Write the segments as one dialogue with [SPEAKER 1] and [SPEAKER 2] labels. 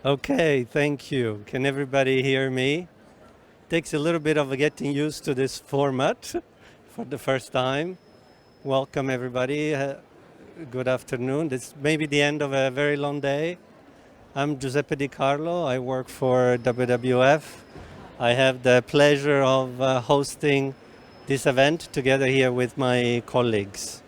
[SPEAKER 1] Okay, thank you. Can everybody hear me? Takes a little bit of getting used to this format for the first time. Welcome, everybody. Good afternoon. This may be the end of a very long day. I'm Giuseppe Di Carlo. I work for WWF. I have the pleasure of hosting this event together here with my colleagues.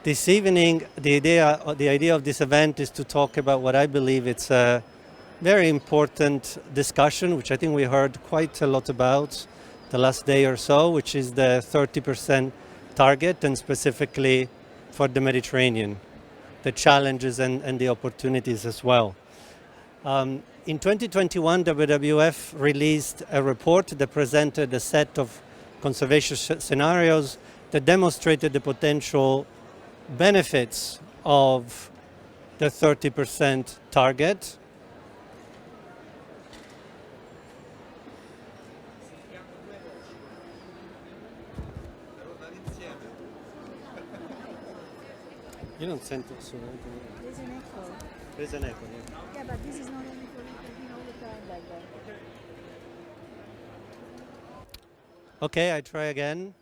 [SPEAKER 1] This evening, the idea of this event is to talk about what I believe it's a very important discussion, which I think we heard quite a lot about the last day or so, which is the 30% target, and specifically for the Mediterranean, the challenges and the opportunities as well. In 2021, WWF released a report that presented a set of conservation scenarios that demonstrated the potential benefits of the 30% target. You don't send it, so
[SPEAKER 2] There's an echo.
[SPEAKER 1] there's an echo.
[SPEAKER 2] Yeah, but this is not only for you all the time like that.
[SPEAKER 1] Okay, I try again.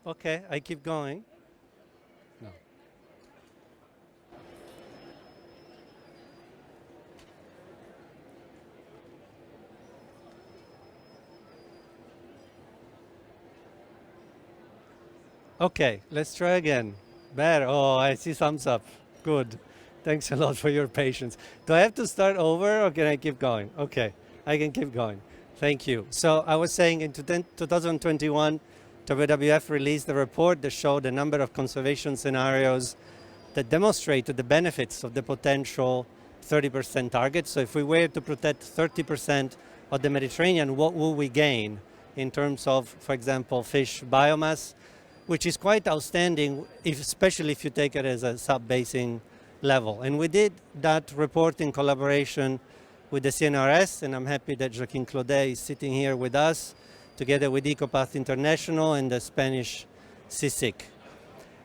[SPEAKER 1] Okay, I keep going. No. Okay, let's try again. Better. Oh, I see thumbs up. Good. Thanks a lot for your patience. Do I have to start over or can I keep going? Okay, I can keep going. Thank you. So I was saying in 2021, WWF released a report that showed a number of conservation scenarios that demonstrated the benefits of the potential 30% target. So if we were to protect 30% of the Mediterranean, what will we gain in terms of, for example, fish biomass, which is quite outstanding, especially if you take it as a sub-basin level. And we did that report in collaboration with the CNRS, and I'm happy that Joaquin Claudet is sitting here with us, together with Ecopath International and the Spanish CSIC.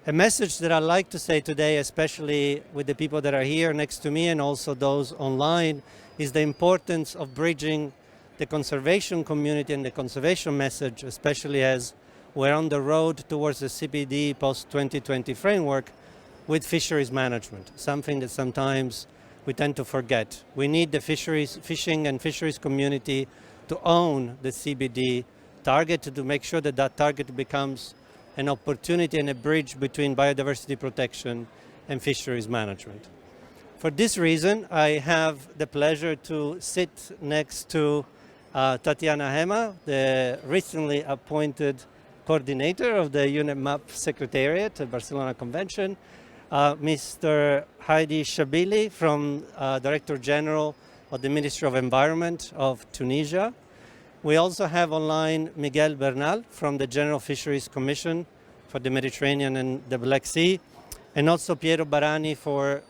[SPEAKER 1] A message that I'd like to say today, especially with the people that are here next to me and also those online, is the importance of bridging the conservation community and the conservation message, especially as we're on the road towards the CBD Post-2020 Framework with fisheries management, something that sometimes we tend to forget. We need the fishing and fisheries community to own the CBD target, to make sure that that target becomes an opportunity and a bridge between biodiversity protection and fisheries management. For this reason, I have the pleasure to sit next to Tatiana Hema, the recently appointed coordinator of the UNEP-MAP Secretariat at Barcelona Convention, Mr. Heidi Shabili, from Director General of the Ministry of Environment of Tunisia. We also have online Miguel Bernal from the General Fisheries Commission for the Mediterranean and the Black Sea, and also Piero Barani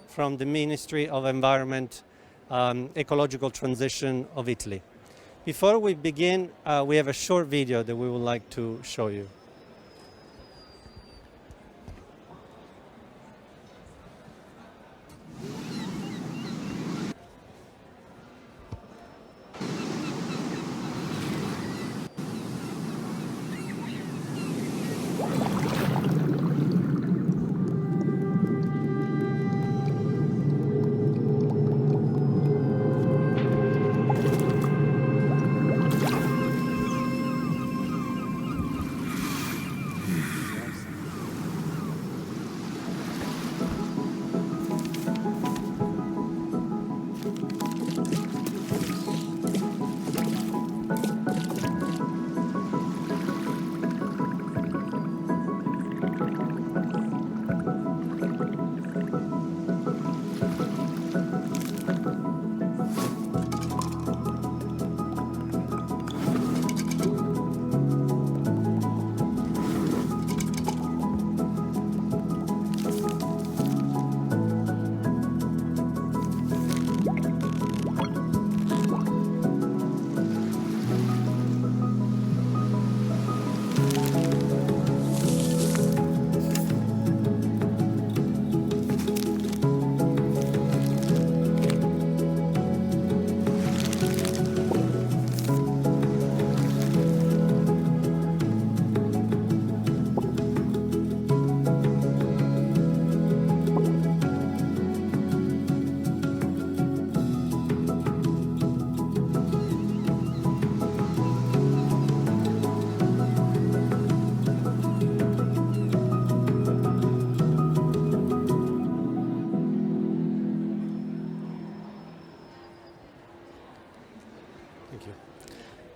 [SPEAKER 1] from the Ministry of Environment, Ecological Transition of Italy. Before we begin, we have a short video that we would like to show you.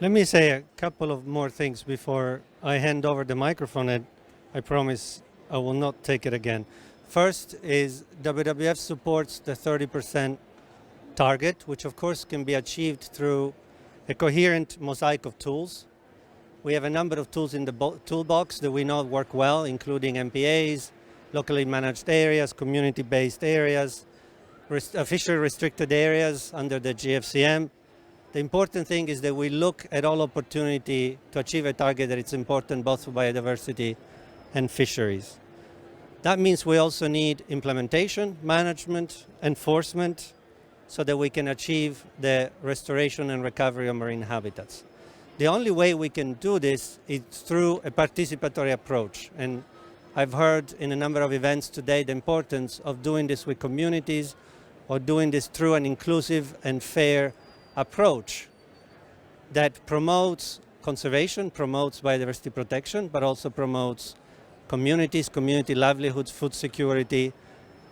[SPEAKER 1] Let me say a couple of more things before I hand over the microphone, and I promise I will not take it again. First is WWF supports the 30% target, which of course can be achieved through a coherent mosaic of tools. We have a number of tools in the toolbox that we know work well, including MPAs, locally managed areas, community-based areas, fishery restricted areas under the GFCM. The important thing is that we look at all opportunity to achieve a target that is important both for biodiversity and fisheries. That means we also need implementation, management, enforcement, so that we can achieve the restoration and recovery of marine habitats. The only way we can do this is through a participatory approach. And I've heard in a number of events today the importance of doing this with communities or doing this through an inclusive and fair approach that promotes conservation, promotes biodiversity protection, but also promotes communities, community livelihoods, food security,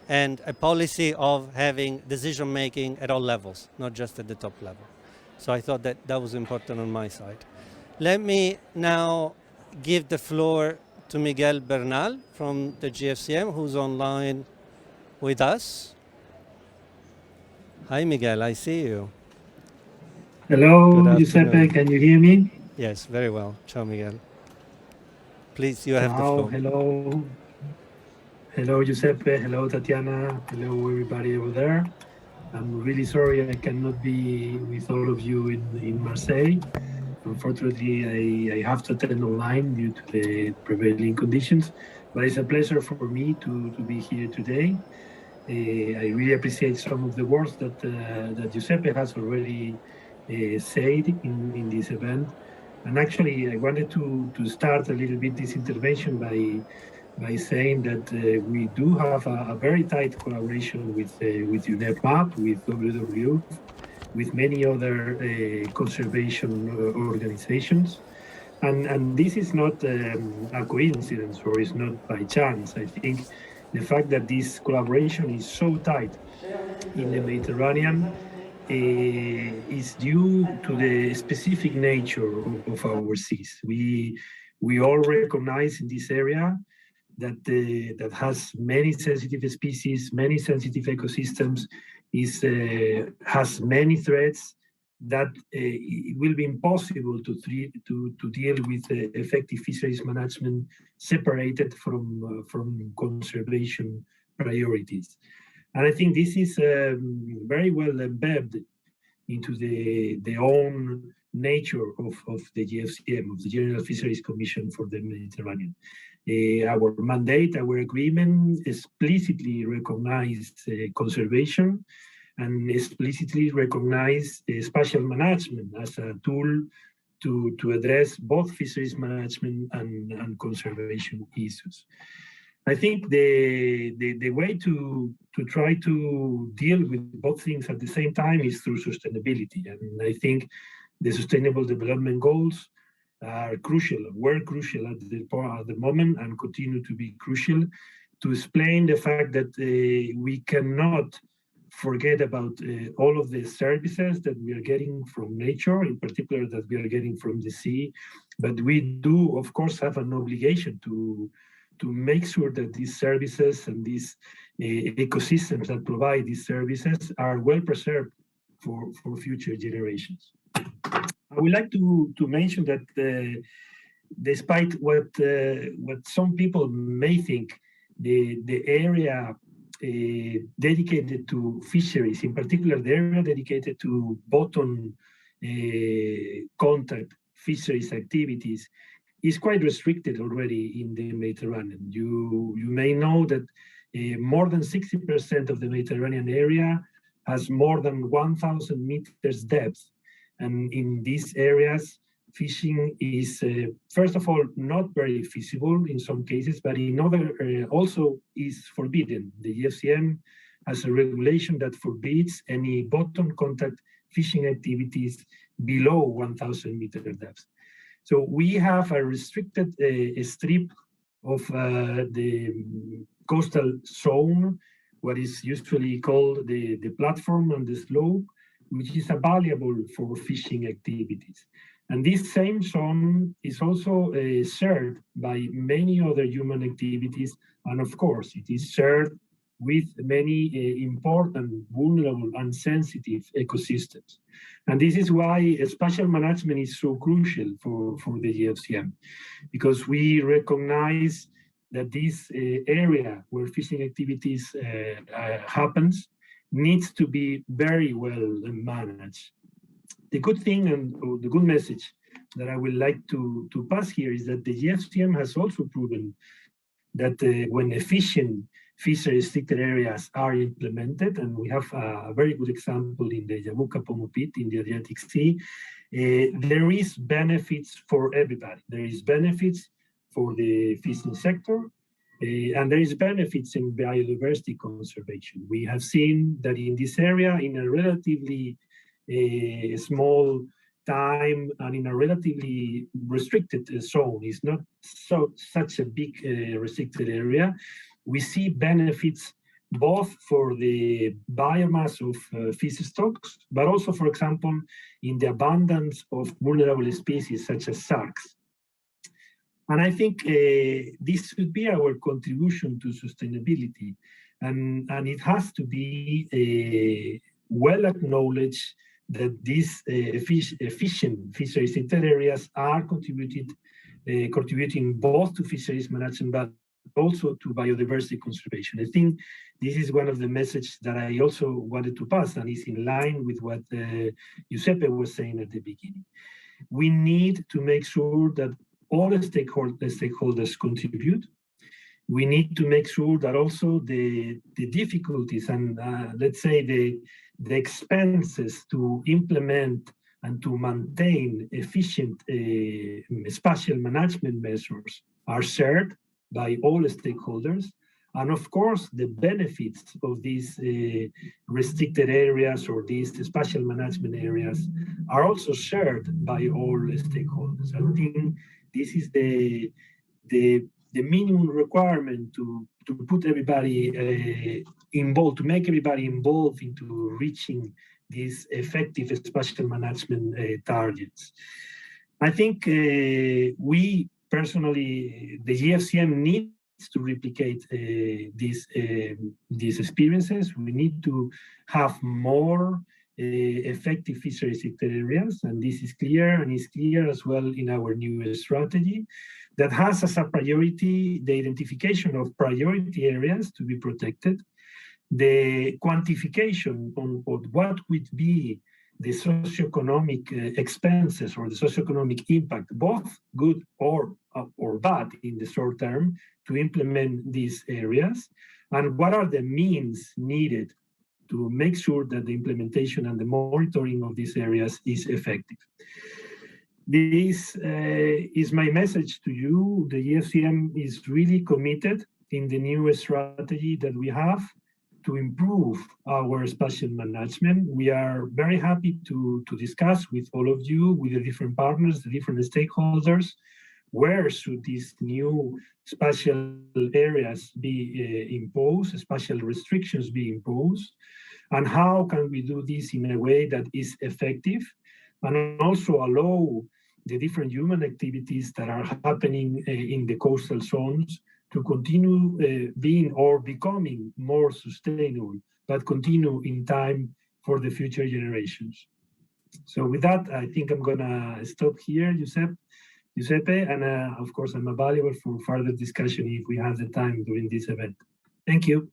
[SPEAKER 1] and a policy of having decision-making at all levels, not just at the top level. So I thought that that was important on my side. Let me now give the floor to Miguel Bernal from the GFCM, who's online with us. Hi, Miguel, I see you.
[SPEAKER 3] Hello, Giuseppe, can you hear me?
[SPEAKER 1] Yes, very well. Ciao, Miguel. Please, you have the floor.
[SPEAKER 3] Hello. Hello, Giuseppe. Hello, Tatiana. Hello, everybody over there. I'm really sorry I cannot be with all of you in Marseille. Unfortunately, I have to attend online due to the prevailing conditions, but it's a pleasure for me to be here today. I really appreciate some of the words that Giuseppe has already said in this event. And actually, I wanted to start a little bit this intervention by saying that we do have a very tight collaboration with UNEP, with WWF, with many other conservation organizations. And this is not a coincidence, or it's not by chance. I think the fact that this collaboration is so tight in the Mediterranean is due to the specific nature of our seas. We all recognize in this area that has many sensitive species, many sensitive ecosystems, has many threats, that it will be impossible to deal with effective fisheries management separated from conservation priorities. And I think this is very well embedded into the own nature of the GFCM, of the General Fisheries Commission for the Mediterranean. Our mandate, our agreement explicitly recognized conservation and explicitly recognize spatial management as a tool to address both fisheries management and conservation issues. I think the way to try to deal with both things at the same time is through sustainability. And I think the Sustainable Development Goals are crucial, were crucial at the moment and continue to be crucial to explain the fact that we cannot forget about all of the services that we are getting from nature, in particular that we are getting from the sea. But we do, of course, have an obligation to make sure that these services and these ecosystems that provide these services are well preserved for future generations. I would like to mention that despite what some people may think, the area dedicated to fisheries, in particular the area dedicated to bottom contact fisheries activities, is quite restricted already in the Mediterranean. You may know that more than 60% of the Mediterranean area has more than 1,000 meters depth. And in these areas, fishing is, first of all, not very feasible in some cases, but in other also is forbidden. The GFCM has a regulation that forbids any bottom contact fishing activities below 1,000 meter depth. So we have a restricted strip of the coastal zone, what is usually called the platform and the slope, which is available for fishing activities. And this same zone is also shared by many other human activities. And of course, it is shared with many important, vulnerable, and sensitive ecosystems. And this is why spatial management is so crucial for the GFCM, because we recognize that this area where fishing activities happens needs to be very well managed. The good thing and the good message that I would like to pass here is that the GFCM has also proven that when efficient fishery restricted areas are implemented, and we have a very good example in the Jabuka Pomo pit in the Adriatic Sea, there is benefits for everybody. There is benefits for the fishing sector, and there is benefits in biodiversity conservation. We have seen that in this area, in a relatively small time and in a relatively restricted zone, it's not such a big restricted area, we see benefits both for the biomass of fish stocks, but also, for example, in the abundance of vulnerable species such as sharks. And I think this should be our contribution to sustainability. And it has to be well acknowledged that these efficient fisheries areas are contributing both to fisheries management, but also to biodiversity conservation. I think this is one of the messages that I also wanted to pass, and is in line with what Giuseppe was saying at the beginning. We need to make sure that all the stakeholders contribute. We need to make sure that also the difficulties and let's say the expenses to implement and to maintain efficient spatial management measures are shared by all stakeholders. And of course, the benefits of these restricted areas or these spatial management areas are also shared by all stakeholders. I think this is the minimum requirement to put everybody involved, to make everybody involved into reaching these effective spatial management targets. I think we personally, the GFCM needs to replicate these experiences. We need to have more effective fishery restricted areas, and this is clear, and is clear as well in our new strategy that has as a priority the identification of priority areas to be protected, the quantification on what would be the socioeconomic expenses or the socioeconomic impact, both good or bad in the short term, to implement these areas, and what are the means needed to make sure that the implementation and the monitoring of these areas is effective. This is my message to you. The GFCM is really committed in the new strategy that we have to improve our spatial management. We are very happy to discuss with all of you, with the different partners, the different stakeholders, where should these new spatial areas be imposed, spatial restrictions be imposed, and how can we do this in a way that is effective and also allow the different human activities that are happening in the coastal zones to continue being or becoming more sustainable, but continue in time for the future generations. So with that, I think I'm gonna stop here, Giuseppe, and of course I'm available for further discussion if we have the time during this event. Thank you.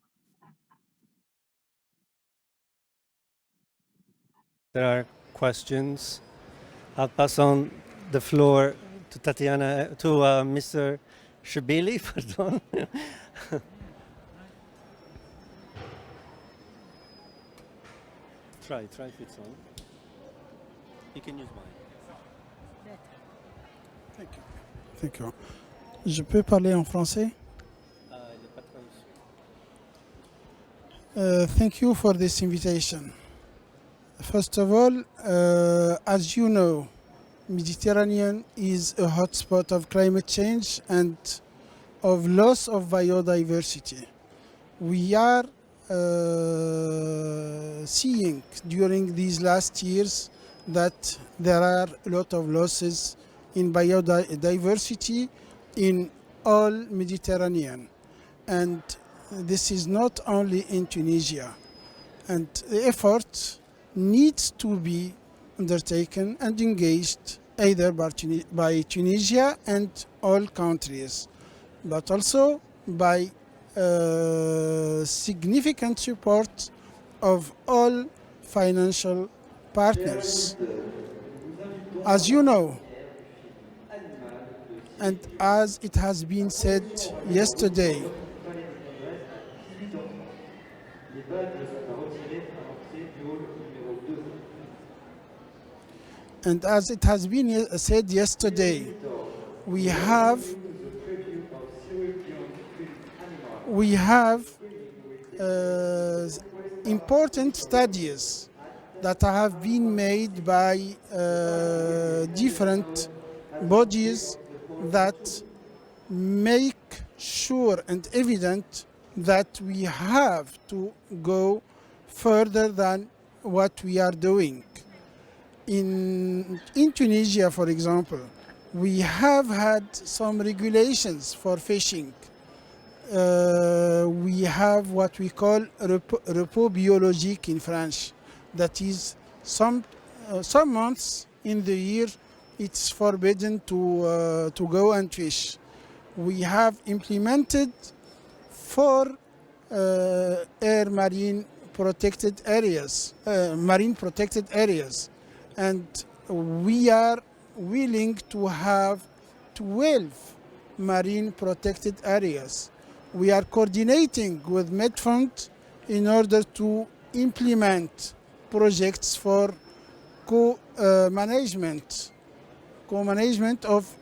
[SPEAKER 1] There are questions. I'll pass on the floor to Tatiana, to Mr. Shibili, pardon. Try if it's on. You can use mine.
[SPEAKER 4] Thank you. Je peux parler en français? Thank you for this invitation. First of all, as you know, Mediterranean is a hotspot of climate change and of loss of biodiversity. We are seeing during these last years that there are a lot of losses in biodiversity in all Mediterranean. And this is not only in Tunisia. And the effort needs to be undertaken and engaged either by Tunisia and all countries, but also by significant support of all financial partners. As you know, and as it has been said yesterday, and as it has been said yesterday, we have important studies that have been made by different bodies that make sure and evident that we have to go further than what we are doing. In Tunisia, for example, we have had some regulations for fishing. We have what we call repos biologique in French. That is, some months in the year it's forbidden to go and fish. We have implemented 4 marine protected areas, and we are willing to have 12 marine protected areas. We are coordinating with Medfund in order to implement projects for co-management of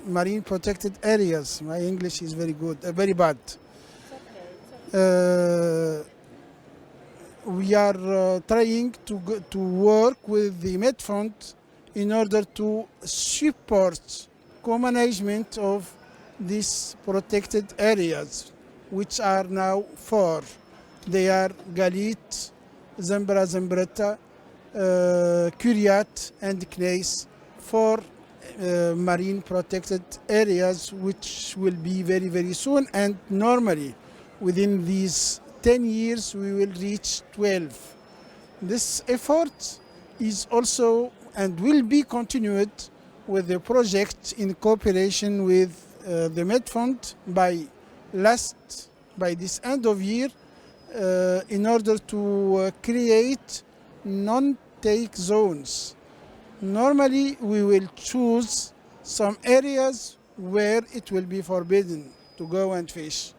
[SPEAKER 4] marine protected areas. My English is very good, very bad. We are trying to work with the Medfund in order to support co-management of these protected areas, which are now 4. They are Galit, Zambra Zambretta, Curiat, and Kneis, 4 marine protected areas, which will be very, very soon. And normally, within these 10 years, we will reach 12. This effort is also and will be continued with the project in cooperation with the Medfund by this end of year in order to create non-take zones. Normally, we will choose some areas where it will be forbidden to go and fish.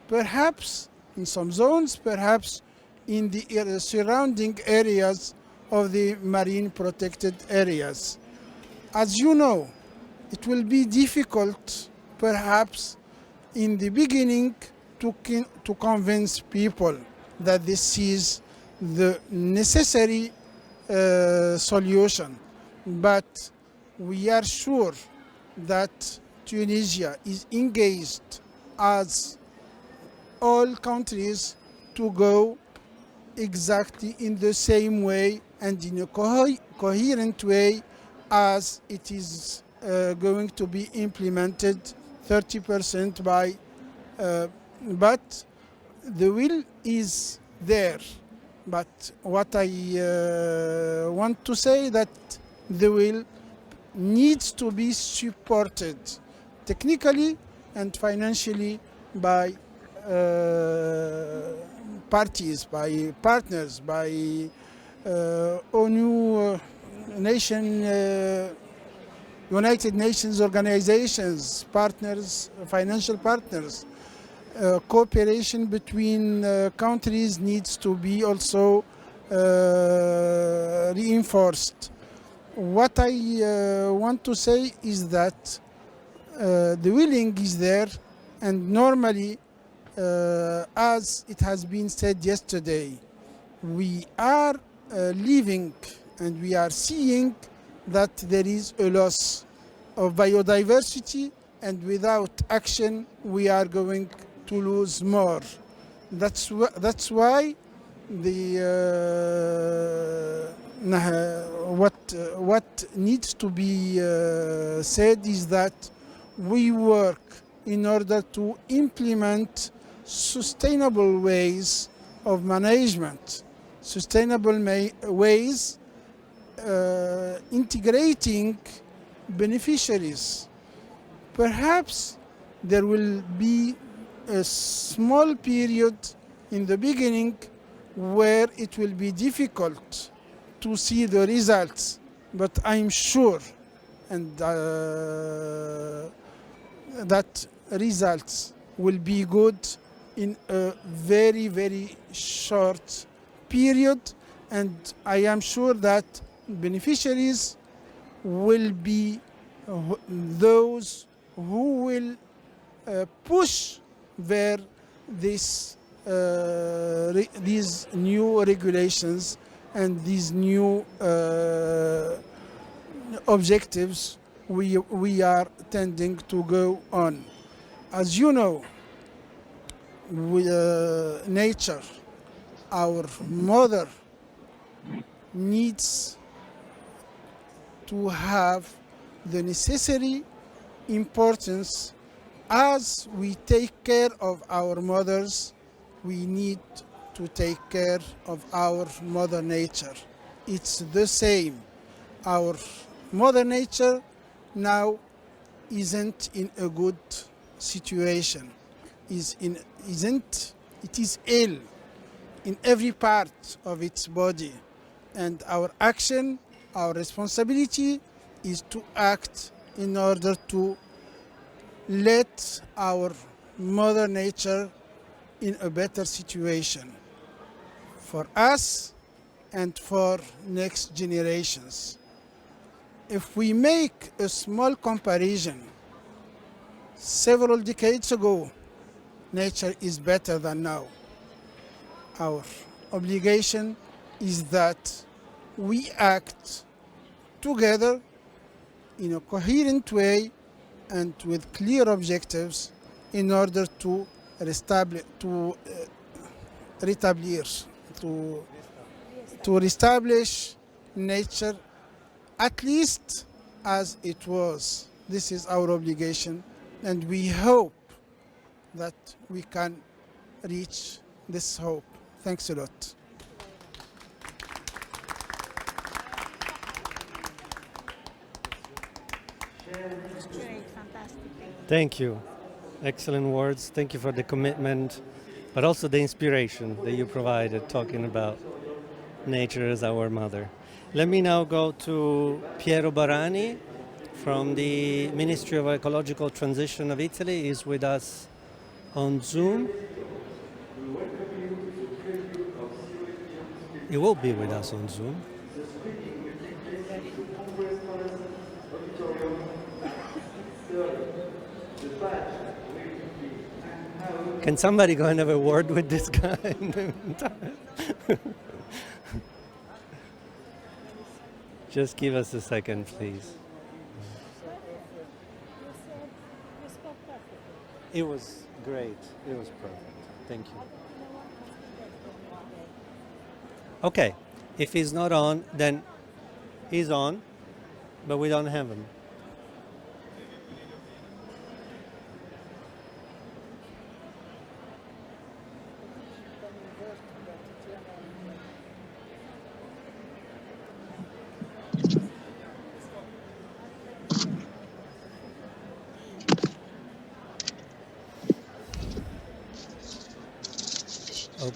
[SPEAKER 4] Perhaps in some zones, perhaps in the surrounding areas of the marine protected areas. As you know, it will be difficult, perhaps, in the beginning to convince people that this is the necessary solution. But we are sure that Tunisia is engaged, as all countries, to go exactly in the same way and in a coherent way as it is going to be implemented 30% by, but the will is there. But what I want to say that the will needs to be supported technically and financially by parties, by partners, by ONU, United Nations organizations, partners, financial partners. Cooperation between countries needs to be also reinforced. What I want to say is that the willing is there, and normally, as it has been said yesterday, we are living and we are seeing that there is a loss of biodiversity, and without action we are going to lose more. That's why the what needs to be said is that we work in order to implement sustainable ways of management, sustainable ways integrating beneficiaries. Perhaps there will be a small period in the beginning where it will be difficult to see the results, but I'm sure and that results will be good in a very, very short period, and I am sure that beneficiaries will be those who will push where these new regulations and these new objectives we are tending to go on. As you know, nature, our mother, needs to have the necessary importance. As we take care of our mothers, we need to take care of our Mother Nature. It's the same. Our Mother Nature now isn't in a good situation. It is ill in every part of its body. And our action, our responsibility is to act in order to let our Mother Nature in a better situation for us and for next generations. If we make a small comparison, several decades ago, nature is better than now. Our obligation is that we act together in a coherent way and with clear objectives in order to reestablish nature at least as it was. This is our obligation, and we hope that we can reach this hope. Thanks a lot.
[SPEAKER 2] Great, fantastic.
[SPEAKER 1] Thank you. Excellent words. Thank you for the commitment, but also the inspiration that you provided talking about nature as our mother. Let me now go to Piero Barani from the Ministry of Ecological Transition of Italy. He's with us on Zoom. He will be with us on Zoom. Can somebody go and have a word with this guy in the meantime? Just give us a second, please. It was great. It was perfect. Thank you. Okay. If he's not on, then he's on, but we don't have him.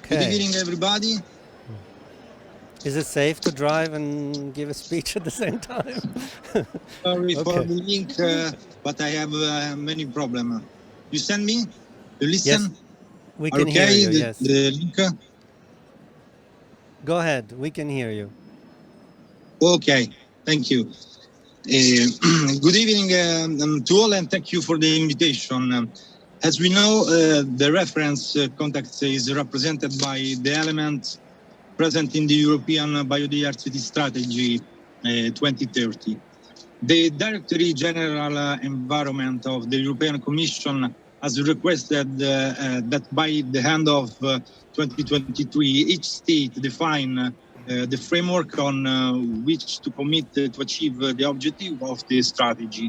[SPEAKER 5] Good evening, everybody.
[SPEAKER 1] Is it safe to drive and give a speech at the same time?
[SPEAKER 5] Sorry for
[SPEAKER 1] Okay.
[SPEAKER 5] the link, but I have many problems. You send me? You listen?
[SPEAKER 1] Yes, we can hear
[SPEAKER 5] Okay,
[SPEAKER 1] you, yes.
[SPEAKER 5] the link.
[SPEAKER 1] Go ahead, we can hear you.
[SPEAKER 5] Okay, thank you. Good evening to all, and thank you for the invitation. As we know, the reference context is represented by the elements present in the European Biodiversity Strategy 2030. The Directorate General Environment of the European Commission has requested that by the end of 2023, each state define the framework on which to commit to achieve the objective of the strategy.